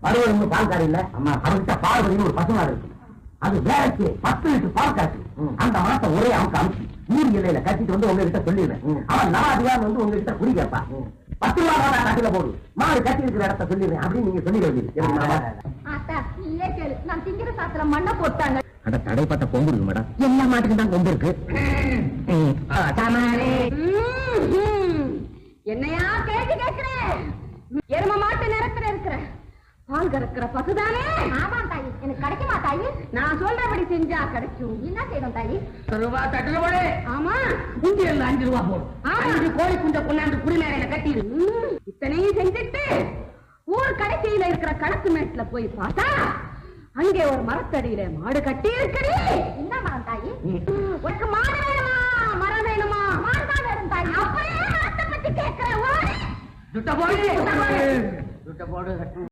பருவம் பால்காரி இல்ல அவர்கிட்ட பார்வதினு ஒரு பசுமாடு இருக்கு. அது வேலைக்கு 10 லிட்டர் பால் காசு. அந்த மாசம் ஒரே அமுக்கு அமுக்கி ஊர் எல்லையில கட்டிட்டு வந்து உங்ககிட்ட சொல்லிடுவேன். அவன் நவாதிகார் வந்து உங்ககிட்ட குடி கேட்பான். 10 ரூபா போட்டா கட்டில போடு, மாடு கட்டி இருக்கிற இடத்த சொல்லிடுவேன் அப்படின்னு நீங்க சொல்லி நான் திங்கிற சாத்திர மண்ணை போட்டாங்க. அந்த தடைப்பட்ட கொம்பு இருக்கு மேடம், எல்லா மாட்டுக்கும் தான் கொம்பு இருக்கு. என்னையா கேட்டு கேட்கிறேன்? எரும மாட்டு நிறத்துல இருக்கிற பால் கறக்கிற பசுதானே? ஆமா தாயி, எனக்கு கிடைக்குமா தாயி? நான் சொல்றபடி செஞ்சா கிடைக்கும். என்ன செய்யணும் தாயி? ரூபா தட்டுல போடு. ஆமா, குண்டியல்ல 5 ரூபா போடு. 5 கோழி குண்ட கொண்டாந்து குடிநேரையில கட்டிடு. இத்தனையும் செஞ்சுட்டு ஊர் கடைசியில இருக்கிற களத்து மேட்டுல போய் பார்த்தா அங்கே ஒரு மரத்தடியில மாடு கட்டி இருக்கடி. என்ன மரம் தாயி? உனக்கு மாடு வேணுமா மரம் வேணுமா? மாடுதான் வேணும் தாயி. அப்படியே மரத்தை பத்தி கேட்கிறேன். போடு.